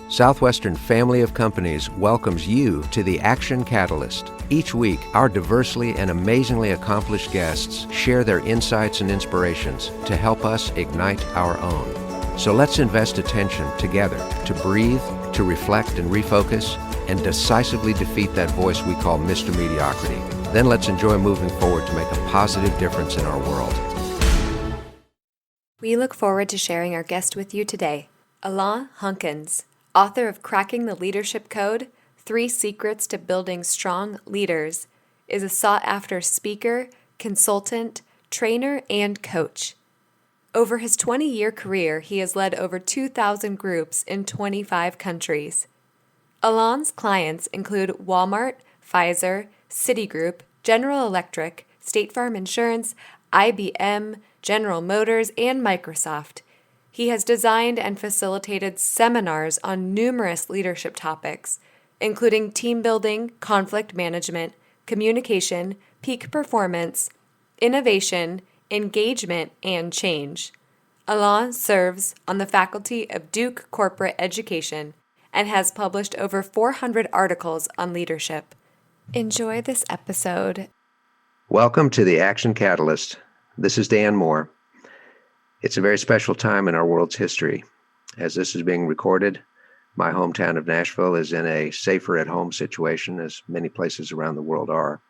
Southwestern Family of Companies welcomes you to the Action Catalyst. Each week, our diversely and amazingly accomplished guests share their insights and inspirations to help us ignite our own. So let's invest attention together to breathe, to reflect and refocus, and decisively defeat that voice we call Mr. Mediocrity. Then let's enjoy moving forward to make a positive difference in our world. We look forward to sharing our guest with you today, Alain Hunkins, author of Cracking the Leadership Code, 3 Secrets to Building Strong Leaders, is a sought-after speaker, consultant, trainer, and coach. Over his 20-year career, he has led over 2,000 groups in 25 countries. Alain's clients include Wal-Mart, Pfizer, Citigroup, General Electric, State Farm Insurance, IBM, General Motors, and Microsoft. He has designed and facilitated seminars on numerous leadership topics, including team building, conflict management, communication, peak performance, innovation, engagement, and change. Alain serves on the faculty of Duke Corporate Education and has published over 400 articles on leadership. Enjoy this episode. Welcome to the Action Catalyst. This is Dan Moore. It's a very special time in our world's history. As this is being recorded, my hometown of Nashville is in a safer at home situation, as many places around the world are.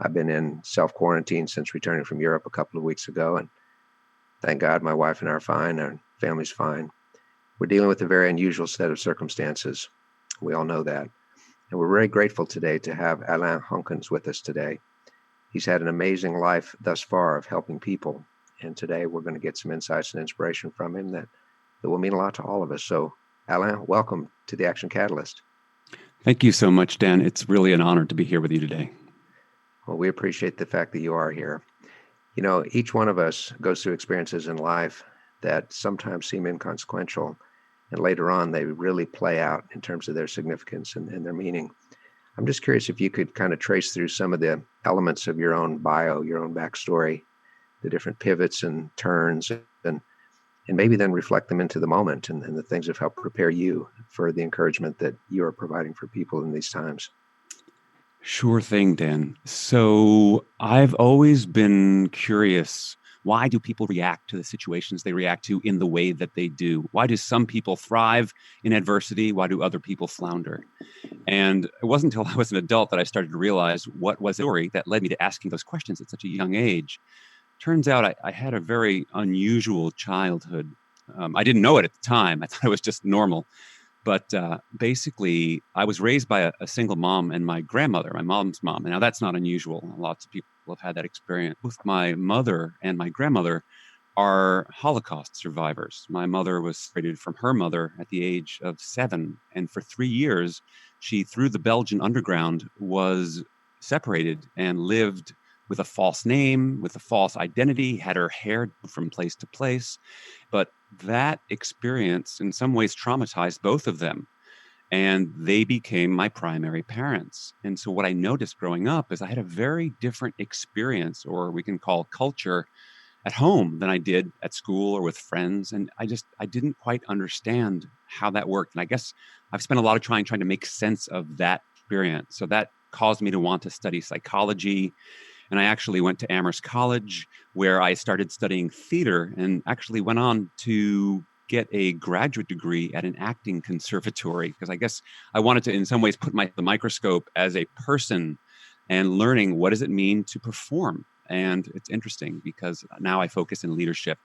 I've been in self-quarantine since returning from Europe a couple of weeks ago, and thank God my wife and I are fine, our family's fine. We're dealing with a very unusual set of circumstances. We all know that. And we're very grateful today to have Alain Hunkins with us today. He's had an amazing life thus far of helping people. And today we're going to get some insights and inspiration from him that will mean a lot to all of us. So, Alain, welcome to the Action Catalyst. Thank you so much, Dan. It's really an honor to be here with you today. Well, we appreciate the fact that you are here. You know, each one of us goes through experiences in life that sometimes seem inconsequential, and later on they really play out in terms of their significance and their meaning. I'm just curious if you could kind of trace through some of the elements of your own bio, your own backstory, the different pivots and turns, and maybe then reflect them into the moment and the things that help prepare you for the encouragement that you are providing for people in these times. Sure thing, Dan. So I've always been curious, why do people react to the situations they react to in the way that they do? Why do some people thrive in adversity? Why do other people flounder? And it wasn't until I was an adult that I started to realize what was the story that led me to asking those questions at such a young age. Turns out I had a very unusual childhood. I didn't know it at the time. I thought it was just normal. But basically, I was raised by a single mom and my grandmother, my mom's mom. And now that's not unusual. Lots of people have had that experience. Both my mother and my grandmother are Holocaust survivors. My mother was separated from her mother at the age of 7. And for 3 years, she, through the Belgian underground, was separated and lived with a false name, with a false identity, had her hair from place to place. But that experience in some ways traumatized both of them. And they became my primary parents. And so what I noticed growing up is I had a very different experience, or we can call culture, at home than I did at school or with friends. And I didn't quite understand how that worked. And I guess I've spent a lot of trying to make sense of that experience. So that caused me to want to study psychology. And I actually went to Amherst College, where I started studying theater and actually went on to get a graduate degree at an acting conservatory, because I guess I wanted to, in some ways, put the microscope as a person and learning what does it mean to perform. And it's interesting because now I focus in leadership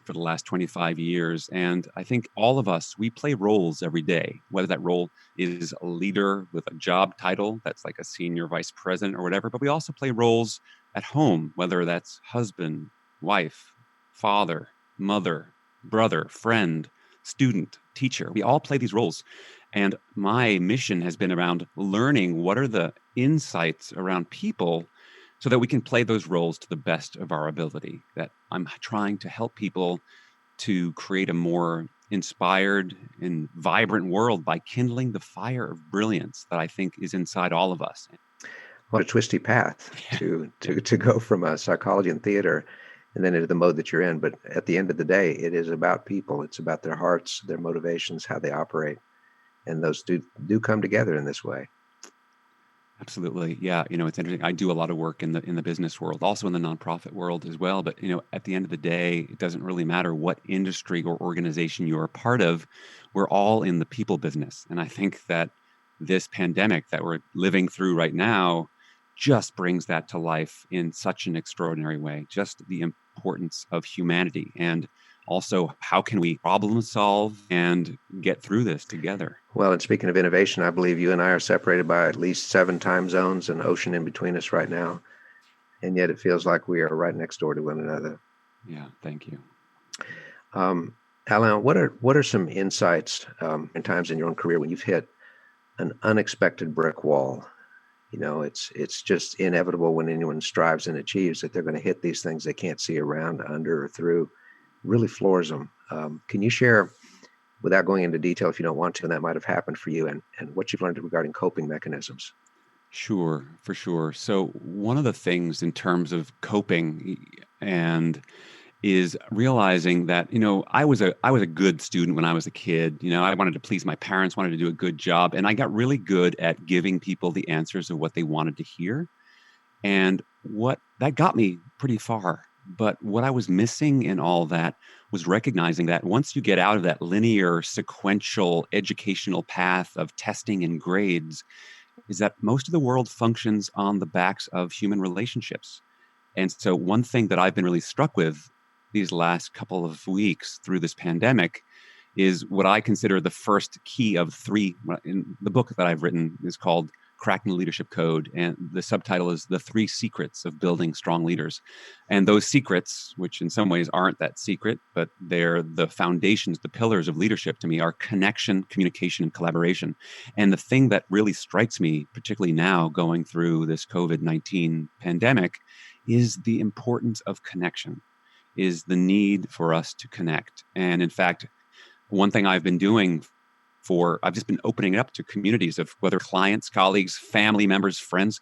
for the last 25 years. And I think all of us, we play roles every day, whether that role is a leader with a job title, that's like a senior vice president or whatever, but we also play roles at home, whether that's husband, wife, father, mother, brother, friend, student, teacher. We all play these roles. And my mission has been around learning what are the insights around people so that we can play those roles to the best of our ability. That I'm trying to help people to create a more inspired and vibrant world by kindling the fire of brilliance that I think is inside all of us. What a twisty path to go from psychology and theater and then into the mode that you're in. But at the end of the day, it is about people. It's about their hearts, their motivations, how they operate. and those do come together in this way. Absolutely. Yeah. It's interesting. I do a lot of work in the business world, also in the nonprofit world as well. But, at the end of the day, it doesn't really matter what industry or organization you're a part of. We're all in the people business. And I think that this pandemic that we're living through right now just brings that to life in such an extraordinary way. Just the importance of humanity, and also how can we problem solve and get through this together. Well, and speaking of innovation, I believe you and I are separated by at least 7 time zones and ocean in between us right now. And yet it feels like we are right next door to one another. Yeah, thank you. Alain, what are some insights in times in your own career when you've hit an unexpected brick wall? It's just inevitable when anyone strives and achieves that they're going to hit these things they can't see around, under, or through. Really floors them. Can you share, without going into detail if you don't want to, and that might have happened for you, and what you've learned regarding coping mechanisms? Sure, for sure. So one of the things in terms of coping and is realizing that, I was a good student when I was a kid. I wanted to please my parents, wanted to do a good job, and I got really good at giving people the answers of what they wanted to hear. And what that got me pretty far. But what I was missing in all that was recognizing that once you get out of that linear, sequential educational path of testing and grades, is that most of the world functions on the backs of human relationships. And so one thing that I've been really struck with these last couple of weeks through this pandemic is what I consider the first key of 3. In the book that I've written is called Cracking the Leadership Code, and the subtitle is The 3 Secrets of Building Strong Leaders. And those secrets, which in some ways aren't that secret, but they're the foundations, the pillars of leadership to me, are connection, communication, and collaboration. And the thing that really strikes me, particularly now going through this COVID-19 pandemic, is the importance of connection, is the need for us to connect. And in fact, one thing I've been doing I've just been opening it up to communities of whether clients, colleagues, family members, friends,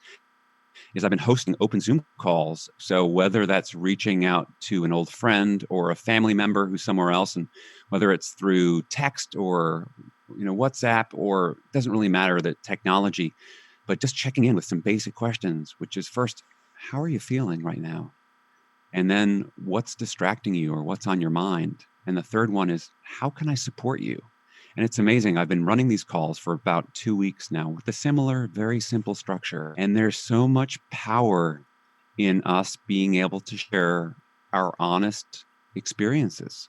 is I've been hosting open Zoom calls. So whether that's reaching out to an old friend or a family member who's somewhere else, and whether it's through text or WhatsApp, or it doesn't really matter the technology, but just checking in with some basic questions, which is first, how are you feeling right now? And then what's distracting you or what's on your mind? And the third one is, how can I support you? And it's amazing. I've been running these calls for about 2 weeks now with a similar, very simple structure. And there's so much power in us being able to share our honest experiences,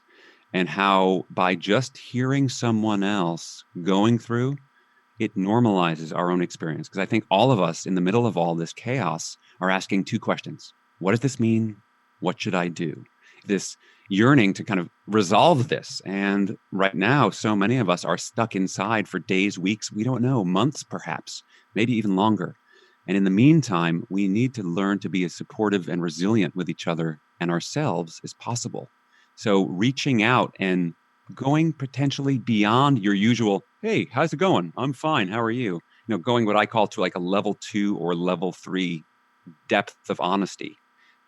and how by just hearing someone else going through, it normalizes our own experience. Because I think all of us in the middle of all this chaos are asking 2 questions. What does this mean? What should I do? This yearning to kind of resolve this. And right now, so many of us are stuck inside for days, weeks, we don't know, months perhaps, maybe even longer. And in the meantime, we need to learn to be as supportive and resilient with each other and ourselves as possible. So reaching out and going potentially beyond your usual, hey, how's it going? I'm fine. How are you? Going what I call to like a level 2 or level 3 depth of honesty.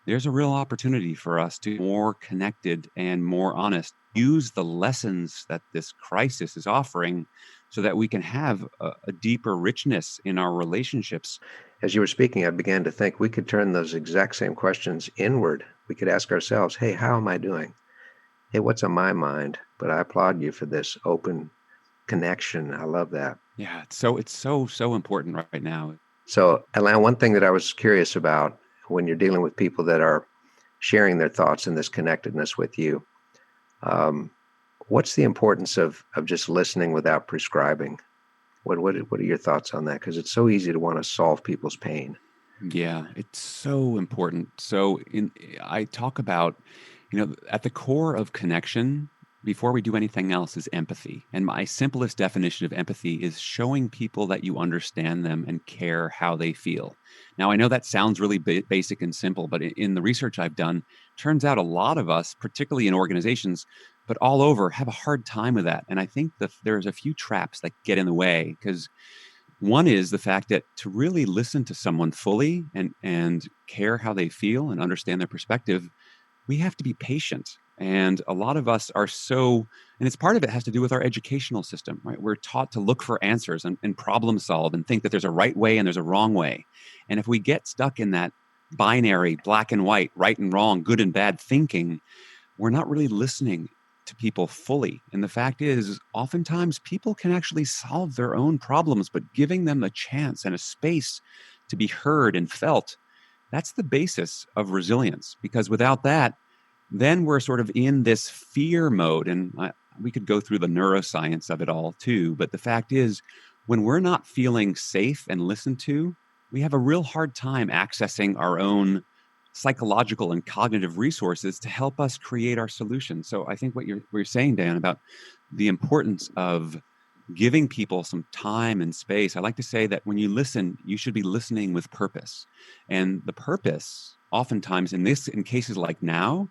There's a real opportunity for us to be more connected and more honest. Use the lessons that this crisis is offering so that we can have a deeper richness in our relationships. As you were speaking, I began to think we could turn those exact same questions inward. We could ask ourselves, hey, how am I doing? Hey, what's on my mind? But I applaud you for this open connection. I love that. Yeah, it's so important right now. So, Alain, one thing that I was curious about when you're dealing with people that are sharing their thoughts in this connectedness with you, what's the importance of just listening without prescribing? What are your thoughts on that? Because it's so easy to want to solve people's pain. Yeah, it's so important. So I talk about, at the core of connection, before we do anything else, is empathy. And my simplest definition of empathy is showing people that you understand them and care how they feel. Now, I know that sounds really basic and simple, but in the research I've done, turns out a lot of us, particularly in organizations, but all over, have a hard time with that. And I think that there's a few traps that get in the way, because one is the fact that to really listen to someone fully and care how they feel and understand their perspective, we have to be patient. And a lot of us are and it's part of it has to do with our educational system, right? We're taught to look for answers and problem solve and think that there's a right way and there's a wrong way. And if we get stuck in that binary, black and white, right and wrong, good and bad thinking, we're not really listening to people fully. And the fact is, oftentimes people can actually solve their own problems, but giving them a chance and a space to be heard and felt, that's the basis of resilience. Because without that, then we're sort of in this fear mode. And we could go through the neuroscience of it all too. But the fact is, when we're not feeling safe and listened to, we have a real hard time accessing our own psychological and cognitive resources to help us create our solutions. So I think what you're saying, Dan, about the importance of giving people some time and space. I like to say that when you listen, you should be listening with purpose. And the purpose, oftentimes in cases like now,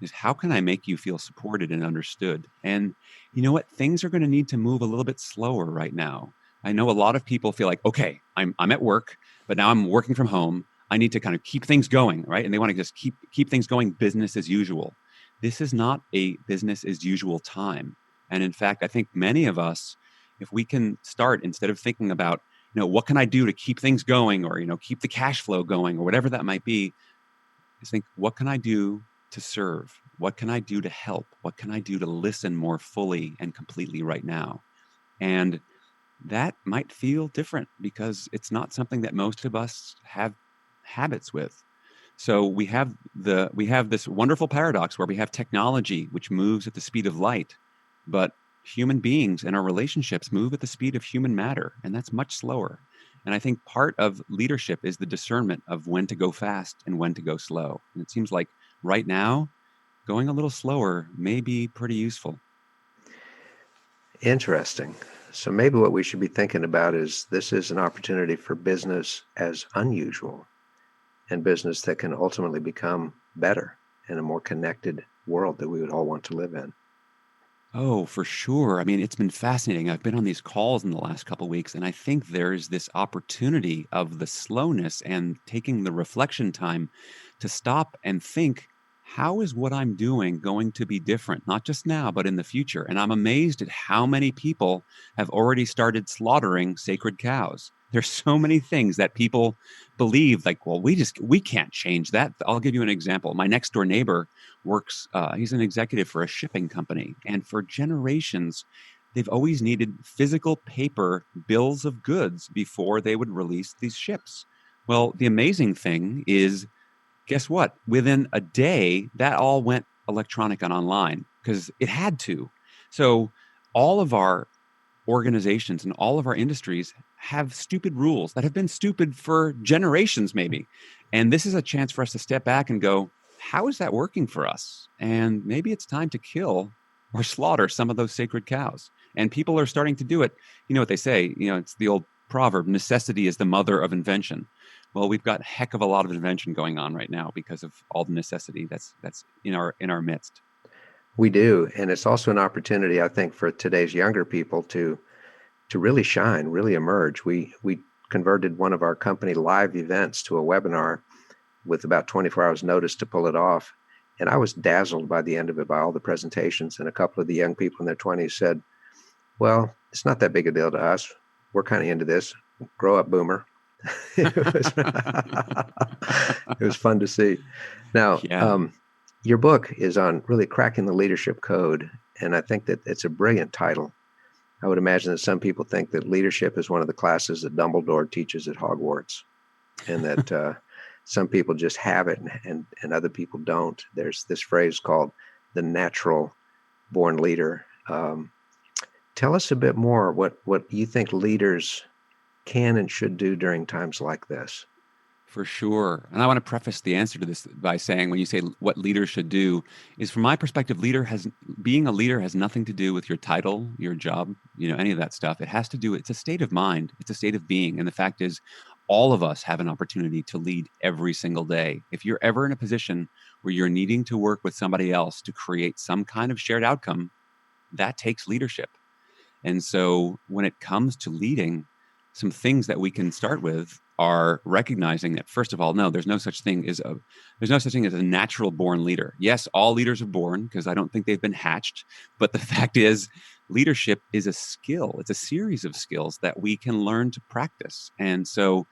is how can I make you feel supported and understood? And you know what? Things are going to need to move a little bit slower right now. I know a lot of people feel like, okay, I'm at work, but now I'm working from home. I need to kind of keep things going, right? And they want to just keep things going business as usual. This is not a business as usual time. And in fact, I think many of us, if we can start, instead of thinking about, what can I do to keep things going or, keep the cash flow going or whatever that might be, is think, what can I do to serve? What can I do to help? What can I do to listen more fully and completely right now? And that might feel different because it's not something that most of us have habits with. So we have this wonderful paradox where we have technology which moves at the speed of light, but human beings and our relationships move at the speed of human matter, and that's much slower. And I think part of leadership is the discernment of when to go fast and when to go slow. And it seems like right now, going a little slower may be pretty useful. Interesting. So maybe what we should be thinking about is this is an opportunity for business as unusual and business that can ultimately become better in a more connected world that we would all want to live in. Oh, for sure. I mean, it's been fascinating. I've been on these calls in the last couple of weeks, and I think there's this opportunity of the slowness and taking the reflection time to stop and think, how is what I'm doing going to be different, not just now, but in the future? And I'm amazed at how many people have already started slaughtering sacred cows. There's so many things that people believe, like, well, we can't change that. I'll give you an example. My next door neighbor works, he's an executive for a shipping company. And for generations, they've always needed physical paper bills of goods before they would release these ships. Well, the amazing thing is, guess what? Within a day, that all went electronic and online because it had to. So all of our organizations and all of our industries have stupid rules that have been stupid for generations, maybe. And this is a chance for us to step back and go, how is that working for us? And maybe it's time to kill or slaughter some of those sacred cows. And people are starting to do it. You know what they say, it's the old proverb, necessity is the mother of invention. Well, we've got a heck of a lot of invention going on right now because of all the necessity that's in our midst. We do, and it's also an opportunity, I think, for today's younger people to really shine, really emerge. We converted one of our company live events to a webinar with about 24 hours notice to pull it off, and I was dazzled by the end of it by all the presentations. And a couple of the young people in their 20s said, "Well, it's not that big a deal to us. We're kind of into this. Grow up, boomer." It was fun to see. Now, Yeah. your book is on really cracking the leadership code, and I think that it's a brilliant title. I would imagine that some people think that leadership is one of the classes that Dumbledore teaches at Hogwarts, and that some people just have it and other people don't. There's this phrase called the natural born leader. Tell us a bit more what you think leaders can and should do during times like this. For sure. And I want to preface the answer to this by saying, when you say what leaders should do, is from my perspective, being a leader has nothing to do with your title, your job, any of that stuff. It's a state of mind. It's a state of being. And the fact is, all of us have an opportunity to lead every single day. If you're ever in a position where you're needing to work with somebody else to create some kind of shared outcome, that takes leadership. And so when it comes to leading, some things that we can start with are recognizing that, first of all, no, there's no such thing as a natural born leader. Yes, all leaders are born, because I don't think they've been hatched. But the fact is, leadership is a skill. It's a series of skills that we can learn to practice. And so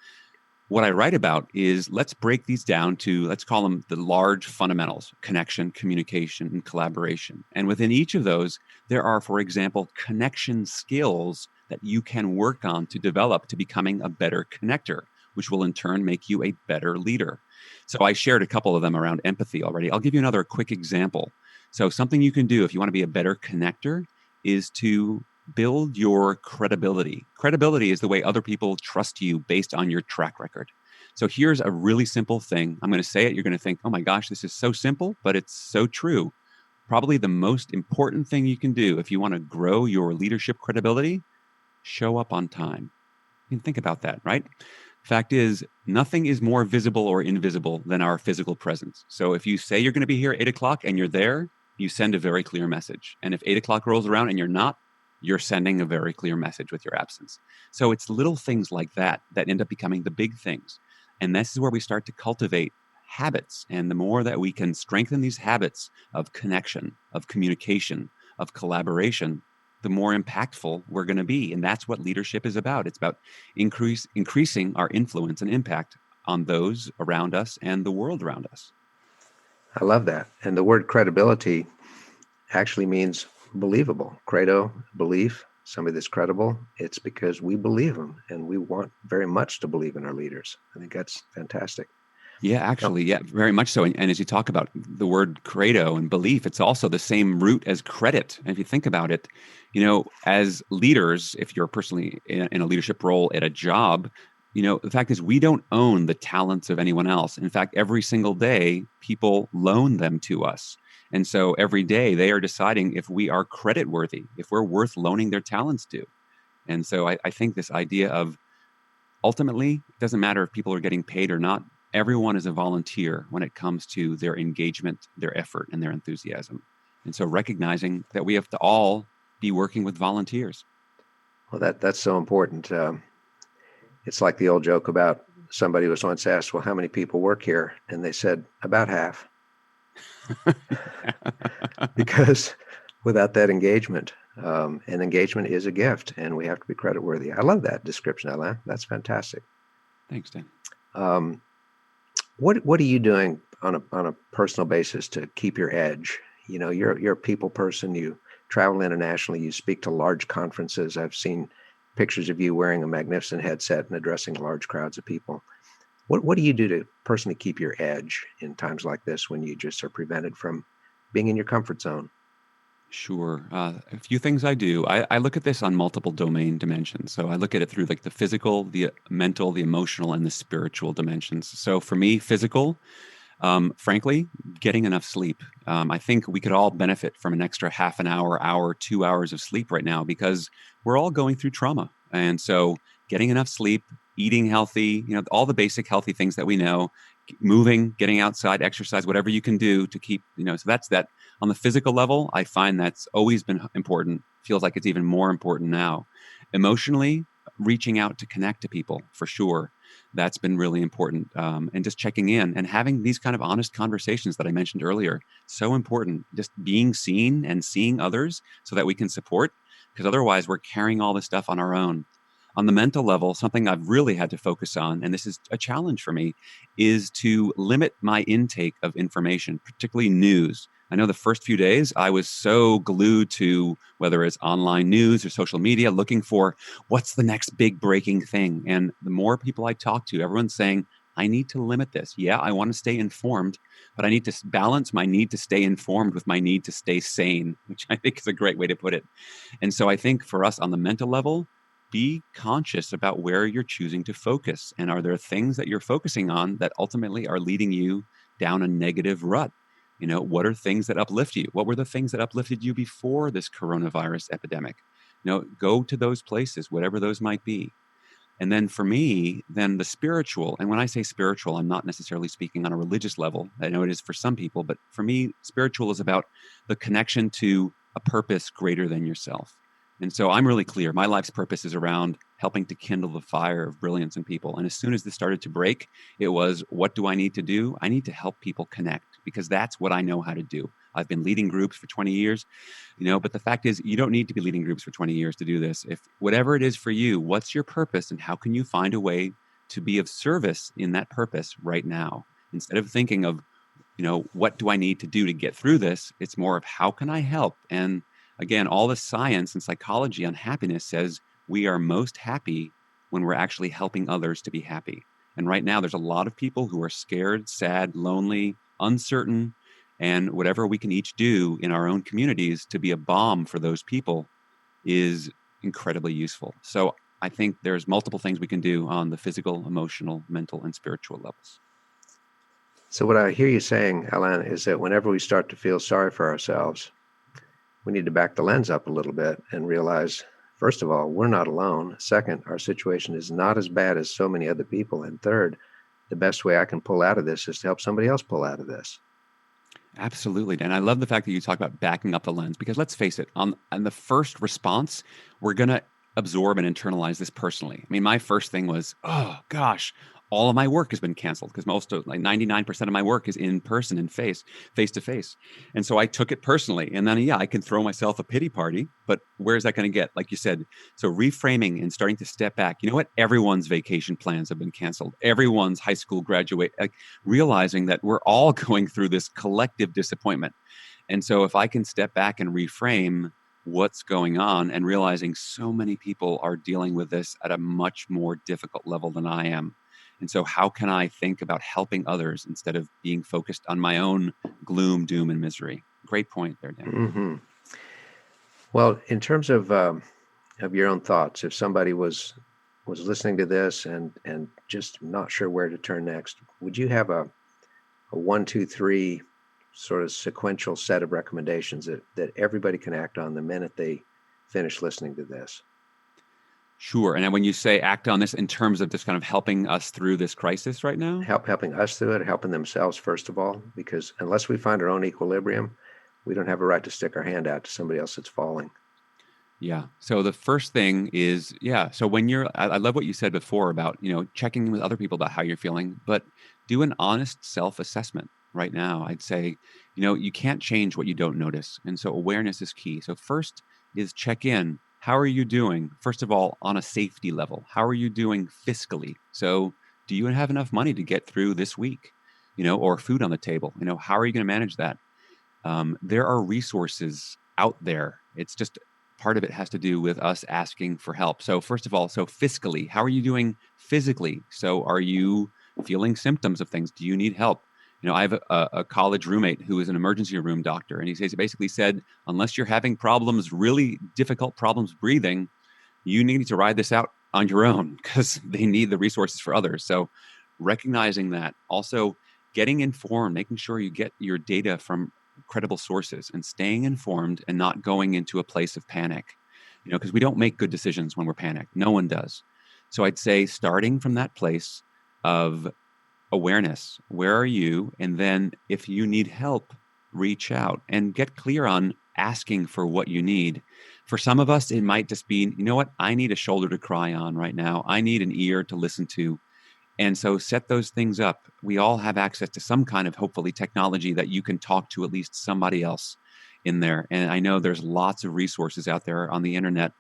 what I write about is, let's break these down to, let's call them the large fundamentals: connection, communication, and collaboration. And within each of those, there are, for example, connection skills that you can work on to develop to becoming a better connector, which will in turn make you a better leader. So I shared a couple of them around empathy already. I'll give you another quick example. So something you can do if you want to be a better connector is to build your credibility. Credibility is the way other people trust you based on your track record. So here's a really simple thing. I'm going to say it. You're going to think, oh my gosh, this is so simple, but it's so true. Probably the most important thing you can do if you want to grow your leadership credibility: show up on time. You can think about that, right? Fact is, nothing is more visible or invisible than our physical presence. So if you say you're going to be here at 8 o'clock and you're there, you send a very clear message. And if 8 o'clock rolls around and you're not, you're sending a very clear message with your absence. So it's little things like that that end up becoming the big things. And this is where we start to cultivate habits. And the more that we can strengthen these habits of connection, of communication, of collaboration, the more impactful we're going to be. And that's what leadership is about. It's about increasing our influence and impact on those around us and the world around us. I love that. And the word credibility actually means believable. Credo, belief, somebody that's credible. It's because we believe them, and we want very much to believe in our leaders. I think that's fantastic. Yeah, actually, yeah, very much so. And as you talk about the word credo and belief, it's also the same root as credit. And if you think about it, as leaders, if you're personally in a leadership role at a job, the fact is, we don't own the talents of anyone else. In fact, every single day, people loan them to us. And so every day they are deciding if we are credit worthy, if we're worth loaning their talents to. And so I think this idea of, ultimately, it doesn't matter if people are getting paid or not. Everyone is a volunteer when it comes to their engagement, their effort, and their enthusiasm. And so recognizing that we have to all be working with volunteers. Well, that's so important. It's like the old joke about somebody was once asked, well, how many people work here? And they said, about half. Because without that engagement, and engagement is a gift, and we have to be credit worthy. I love that description, Alain. That's fantastic. Thanks, Dan. What are you doing on a personal basis to keep your edge? You're a people person. You travel internationally. You speak to large conferences. I've seen pictures of you wearing a magnificent headset and addressing large crowds of people. What do you do to personally keep your edge in times like this, when you just are prevented from being in your comfort zone? Sure. A few things I do. I look at this on multiple domain dimensions. So I look at it through like the physical, the mental, the emotional, and the spiritual dimensions. So for me, physical, frankly, getting enough sleep. I think we could all benefit from an extra half an hour, 2 hours of sleep right now, because we're all going through trauma. And so getting enough sleep, eating healthy, all the basic healthy things that we know, moving, getting outside, exercise, whatever you can do to keep, so that's that. On the physical level, I find that's always been important. Feels like it's even more important now. Emotionally, reaching out to connect to people, for sure. That's been really important. And just checking in and having these kind of honest conversations that I mentioned earlier. So important. Just being seen and seeing others so that we can support, because otherwise we're carrying all this stuff on our own. On the mental level, something I've really had to focus on, and this is a challenge for me, is to limit my intake of information, particularly news. I know the first few days I was so glued to whether it's online news or social media, looking for what's the next big breaking thing. And the more people I talk to, everyone's saying, I need to limit this. Yeah, I want to stay informed, but I need to balance my need to stay informed with my need to stay sane, which I think is a great way to put it. And so I think for us on the mental level, be conscious about where you're choosing to focus. And are there things that you're focusing on that ultimately are leading you down a negative rut? What are things that uplift you? What were the things that uplifted you before this coronavirus epidemic? Go to those places, whatever those might be. And then for me, then the spiritual, and when I say spiritual, I'm not necessarily speaking on a religious level. I know it is for some people, but for me, spiritual is about the connection to a purpose greater than yourself. And so I'm really clear. My life's purpose is around helping to kindle the fire of brilliance in people. And as soon as this started to break, it was, what do I need to do? I need to help people connect, because that's what I know how to do. I've been leading groups for 20 years, but the fact is, you don't need to be leading groups for 20 years to do this. If whatever it is for you, what's your purpose, and how can you find a way to be of service in that purpose right now? Instead of thinking of, what do I need to do to get through this? It's more of, how can I help? And again, all the science and psychology on happiness says we are most happy when we're actually helping others to be happy. And right now, there's a lot of people who are scared, sad, lonely, uncertain, and whatever we can each do in our own communities to be a balm for those people is incredibly useful. So I think there's multiple things we can do on the physical, emotional, mental, and spiritual levels. So what I hear you saying, Alain, is that whenever we start to feel sorry for ourselves, we need to back the lens up a little bit and realize, first of all, we're not alone. Second, our situation is not as bad as so many other people. And third, the best way I can pull out of this is to help somebody else pull out of this. Absolutely. And I love the fact that you talk about backing up the lens, because let's face it, on the first response, we're going to absorb and internalize this personally. I mean, my first thing was, oh gosh, all of my work has been canceled, because most of 99% of my work is in person and face to face. And so I took it personally. And then, I can throw myself a pity party, but where's that going to get? Like you said, so reframing and starting to step back. You know what? Everyone's vacation plans have been canceled. Everyone's high school graduate, realizing that we're all going through this collective disappointment. And so if I can step back and reframe what's going on, and realizing so many people are dealing with this at a much more difficult level than I am. And so how can I think about helping others instead of being focused on my own gloom, doom, and misery? Great point there, Dan. Mm-hmm. Well, in terms of your own thoughts, if somebody was listening to this and just not sure where to turn next, would you have a 1, 2, 3 sort of sequential set of recommendations that everybody can act on the minute they finish listening to this? Sure. And when you say act on this in terms of just kind of helping us through this crisis right now? Helping us through it, helping themselves, first of all, because unless we find our own equilibrium, we don't have a right to stick our hand out to somebody else that's falling. Yeah. So the first thing is, so when I love what you said before about, checking in with other people about how you're feeling, but do an honest self-assessment right now. I'd say, you can't change what you don't notice. And so awareness is key. So first is check in. How are you doing? First of all, on a safety level, how are you doing fiscally? So do you have enough money to get through this week, or food on the table? How are you going to manage that? There are resources out there. It's just part of it has to do with us asking for help. So first of all, fiscally, how are you doing physically? So are you feeling symptoms of things? Do you need help? I have a college roommate who is an emergency room doctor, and he basically said, unless you're having problems, really difficult problems breathing, you need to ride this out on your own, because they need the resources for others. So recognizing that, also getting informed, making sure you get your data from credible sources, and staying informed and not going into a place of panic, because we don't make good decisions when we're panicked. No one does. So I'd say starting from that place of awareness, where are you? And then if you need help, reach out and get clear on asking for what you need. For some of us, it might just be, I need a shoulder to cry on right now. I need an ear to listen to. And so set those things up. We all have access to some kind of, hopefully, technology that you can talk to at least somebody else in there. And I know there's lots of resources out there on the internet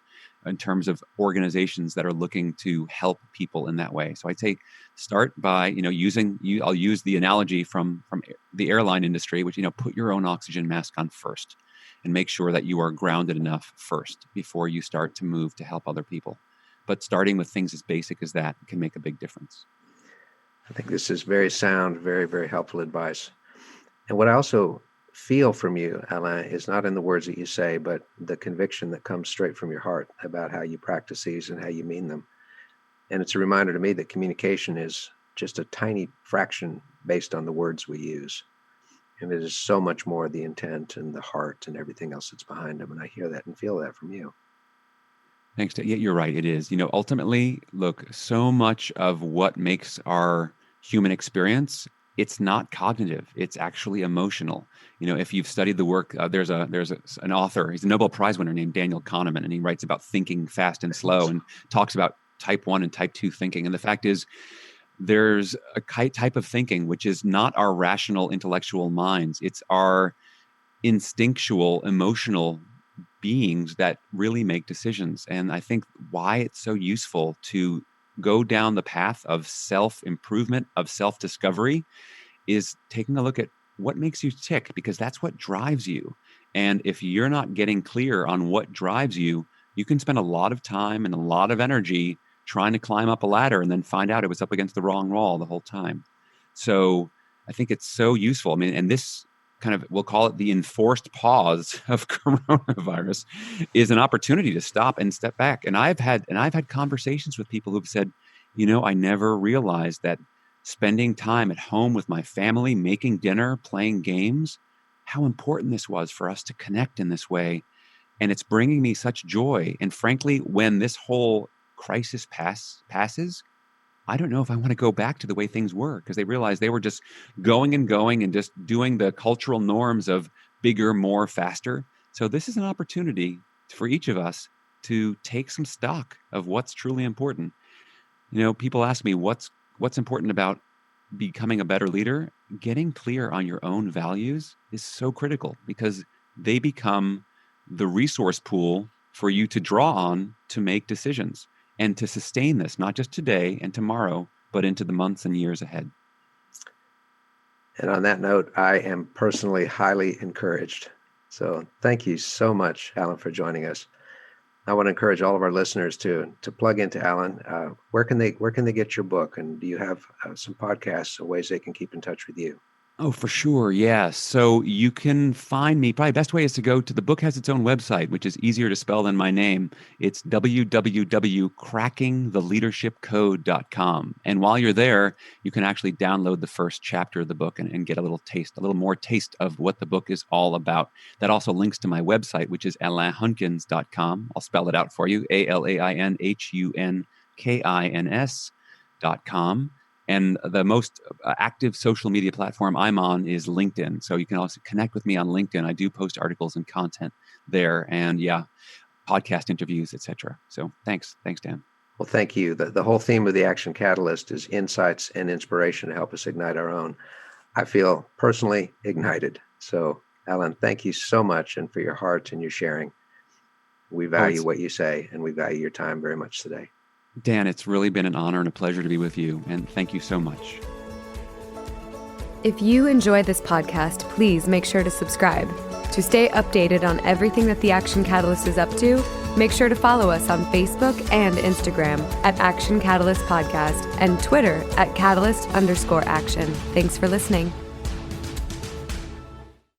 in terms of organizations that are looking to help people in that way. So I'd say start by, I'll use the analogy from the airline industry, which, put your own oxygen mask on first and make sure that you are grounded enough first before you start to move to help other people. But starting with things as basic as that can make a big difference. I think this is very sound, very, very helpful advice. And what I also feel from you, Alain, is not in the words that you say, but the conviction that comes straight from your heart about how you practice these and how you mean them. And it's a reminder to me that communication is just a tiny fraction based on the words we use. And it is so much more the intent and the heart and everything else that's behind them. And I hear that and feel that from you. Thanks. Yeah, you're right. It is. Ultimately, look, so much of what makes our human experience it's not cognitive. It's actually emotional. If you've studied the work, there's an author. He's a Nobel Prize winner named Daniel Kahneman, and he writes about thinking fast and slow, and talks about type 1 and type 2 thinking. And the fact is, there's a type of thinking which is not our rational intellectual minds. It's our instinctual, emotional beings that really make decisions. And I think why it's so useful to go down the path of self-improvement, of self-discovery, is taking a look at what makes you tick, because that's what drives you. And if you're not getting clear on what drives you, you can spend a lot of time and a lot of energy trying to climb up a ladder and then find out it was up against the wrong wall the whole time. So I think it's so useful. I mean, and this kind of, we'll call it the enforced pause of coronavirus, is an opportunity to stop and step back. And I've had conversations with people who've said, I never realized that spending time at home with my family, making dinner, playing games, how important this was for us to connect in this way. And it's bringing me such joy. And frankly, when this whole crisis passes, I don't know if I want to go back to the way things were, because they realized they were just going and just doing the cultural norms of bigger, more, faster. So this is an opportunity for each of us to take some stock of what's truly important. People ask me what's important about becoming a better leader. Getting clear on your own values is so critical, because they become the resource pool for you to draw on to make decisions and to sustain this, not just today and tomorrow, but into the months and years ahead. And on that note, I am personally highly encouraged. So thank you so much, Alan, for joining us. I want to encourage all of our listeners to plug into Alan. Where can they get your book? And do you have some podcasts or ways they can keep in touch with you? Oh, for sure. Yeah. So you can find me. Probably best way is to go to, the book has its own website, which is easier to spell than my name. It's www.crackingtheleadershipcode.com. And while you're there, you can actually download the first chapter of the book and get a little more taste of what the book is all about. That also links to my website, which is alainhunkins.com. I'll spell it out for you. ALAINHUNKINS.com. And the most active social media platform I'm on is LinkedIn. So you can also connect with me on LinkedIn. I do post articles and content there, and podcast interviews, etc. So thanks, Dan. Well, thank you. The whole theme of the Action Catalyst is insights and inspiration to help us ignite our own. I feel personally ignited. So, Alan, thank you so much, and for your heart and your sharing. We value what you say, and we value your time very much today. Dan, it's really been an honor and a pleasure to be with you, and thank you so much. If you enjoy this podcast, please make sure to subscribe. To stay updated on everything that the Action Catalyst is up to, make sure to follow us on Facebook and Instagram at Action Catalyst Podcast and Twitter at Catalyst_Action. Thanks for listening.